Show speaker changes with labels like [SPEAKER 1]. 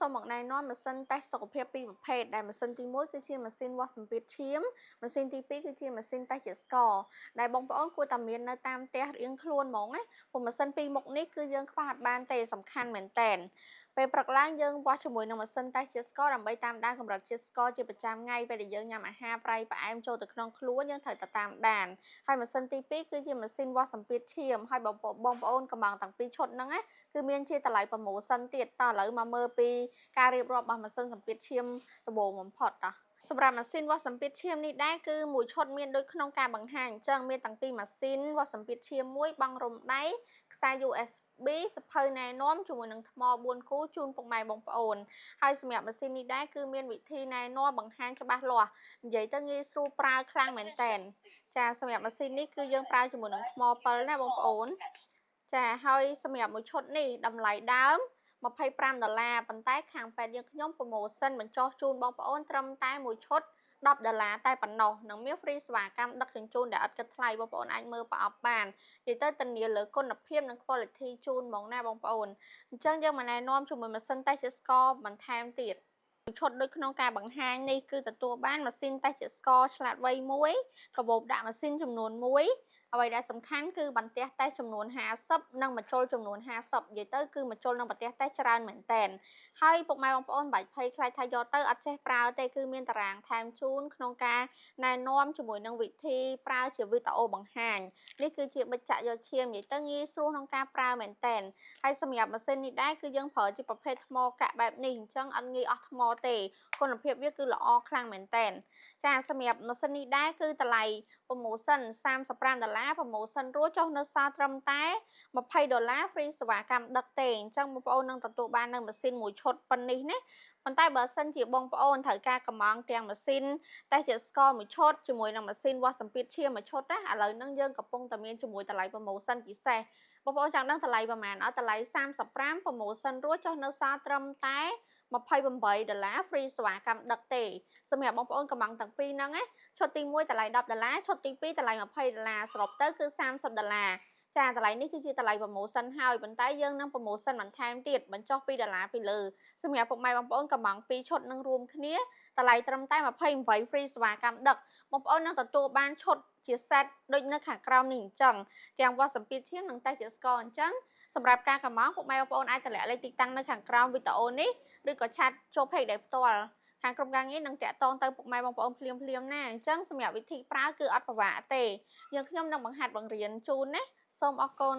[SPEAKER 1] សូមមកណែនាំម៉ាស៊ីនតេស្តសុខភាពពីរប្រភេទដែលម៉ាស៊ីនទី1គឺជាម៉ាស៊ីនវាស់សម្ពាធឈាមម៉ាស៊ីនទី2គឺជាម៉ាស៊ីនតេស្តជាតិស្ករដែលបងប្អូនគួរតែមាននៅតាមផ្ទះរៀងខ្លួនហ្មងណាព្រោះម៉ាស៊ីនពីរមុខនេះគឺយើងខ្វះអត់បានទេសំខាន់មែនតែនពេលព្រឹកឡើងយើងវាស់ជាមួយនឹងម៉ាស៊ីនតេស្តជាតិស្ករដើម្បីតាមដានកម្រិតជាតិស្ករជាប្រចាំថ្ងៃពេលដែលយើងញ៉ាំអាហារប្រៃផ្អែមចូលទៅក្នុងខ្លួនយើងត្រូវតែតាមដានហើយម៉ាស៊ីនទី2គឺជាម៉ាស៊ីនវាស់សម្ពាធឈាមហើយបងប្អូនកំងទាំងពីរឈុតហ្នឹងណាគឺមានជាតម្លៃប្រម៉ូសិនទៀតតោះឥឡូវមកមើលពីការរៀបរាប់របស់ម៉ាស៊ីនសម្ពាធឈាមដំបូងបំផុតតោះសម្រាប់ម៉ាស៊ីនវាស់សម្ពាធឈាមនេះដែរគឺមួយឈុតមានដូចក្នុងការបង្ហាញអញ្ចឹងមានតាំងពីម៉ាស៊ីនវាស់សម្ពាធឈាមមួយបង់រំដៃខ្សែ USB សភៅណែនាំជាមួយនឹងថ្ម4គូជូនពុកម៉ែបងប្អូនហើយសម្រាប់ម៉ាស៊ីននេះដែរគឺមានវិធីណែនាំបង្ហាញច្បាស់លាស់និយាយទៅងាយស្រួលប្រើខ្លាំងមែនតើចាសម្រាប់ម៉ាស៊ីននេះគឺយើងប្រើជាមួយនឹងថ្ម7ណាបងប្អូនចាហើយសម្រាប់មួយឈុតនេះតម្លៃដើម$25ប៉ុន្តែខាងពេទ្យយើងខ្ញុំប្រម៉ូសិនបញ្ចុះជូនបងប្អូនត្រឹមតែមួយឈុត$10តែប៉ុណ្ណោះនឹងមាន free សេវាកម្មដឹកជញ្ជូនដែលអត់គិតថ្លៃបងប្អូនអាចមើលប្រអប់បាននិយាយទៅធានាលើគុណភាពនិង quality ជូនហ្មងណាបងប្អូនអញ្ចឹងយើងមកណែនាំជាមួយម៉ាស៊ីនតេស្តជាតិស្ករបន្ថែមទៀតឈុតដូចក្នុងការបង្ហាញនេះគឺទទួលបានម៉ាស៊ីនតេស្តជាតិស្ករឆ្លាតវៃមួយកាបូបដាក់ម៉ាស៊ីនចំនួន1អ្វីដែលសំខាន់គឺបន្ទះតេស្តចំនួន50និងម្ជុលចំនួន50និយាយទៅគឺម្ជុលនិងបន្ទះតេស្តច្រើនមែនតែនហើយពុកម៉ែបងប្អូនបាច់ភ័យខ្លាចថាយកទៅអត់ចេះប្រើទេគឺមានតារាងថែមជូនក្នុងការណែនាំជាមួយនឹងវិធីប្រើជាវីដេអូបង្ហាញនេះគឺជាបិទចាក់យកឈាមនិយាយទៅងាយស្រួលក្នុងការប្រើមែនតែនហើយសម្រាប់ម៉ាស៊ីននេះដែរគឺយើងប្រើជាប្រភេទថ្មកាក់បែបនេះអញ្ចឹងអត់ងាយអស់ថ្មទេគុណភាពវាគឺល្អខ្លាំងមែនតែនចាសម្រាប់ម៉ាស៊ីននេះដែរគឺតម្លៃប្រម៉ូសិន$35ប្រម៉ូសិនរួចចុះនៅសល់ត្រឹមតែ$20 free សេវាកម្មដឹកទេអញ្ចឹងបងប្អូននឹងទទួលបាននៅម៉ាស៊ីនមួយឈុតប៉ុណ្នេះណាប៉ុន្តែបើសិនជាបងប្អូនត្រូវការកម្មង់ទាំងម៉ាស៊ីនតេស្តជាតិស្ករមួយឈុតជាមួយនឹងម៉ាស៊ីនវាស់សម្ពាធឈាមមួយឈុតណាឥឡូវហ្នឹងយើងកំពុងតែមានជាមួយតម្លៃប្រម៉ូសិនពិសេសបងប្អូនចង់ដឹងតម្លៃប្រហែលអត់តម្លៃ35ប្រម៉ូសិនរួចចុះនៅសល់ត្រឹមតែ$28 free សេវាកម្មដឹកទេសម្រាប់បងប្អូនកំងទាំងពីរហ្នឹងណាឈុតទី1តម្លៃ$10ឈុតទី2តម្លៃ$20សរុបទៅគឺ$30ចាតម្លៃនេះគឺជាតម្លៃប្រម៉ូសិនហើយប៉ុន្តែយើងនឹងប្រម៉ូសិនបន្ថែមទៀតបញ្ចុះ$2ពីលើសម្រាប់ពុកម៉ែបងប្អូនកំង2ឈុតនឹងរួមគ្នាតម្លៃត្រឹមតែ28 free សេវាកម្មដឹកបងប្អូននឹងទទួលបានឈុតជា set ដូចនៅខាងក្រោមនេះអញ្ចឹងទាំងវាស់សម្ពាធឈាមនិងតេស្តជាតិស្ករអញ្ចឹងសម្រាប់ការកម្មង់ពុកម៉ែបងប្អូនអាចតម្លាក់លេខទីតាំងនៅខាងក្រោមវីដេអូនេះឬក៏ឆាតចូល page ដែលផ្ទាល់ខាងក្រុមការងារនឹងតាក់ទងទៅពុកម៉ែបងប្អូនភ្លាមណាអញ្ចឹងសម្រាប់វិធីប្រើគឺអត់ពិបាកទេយើងខ្ញុំនឹងបង្ហាត់បង្រៀនជូនណាសូមអរគុណ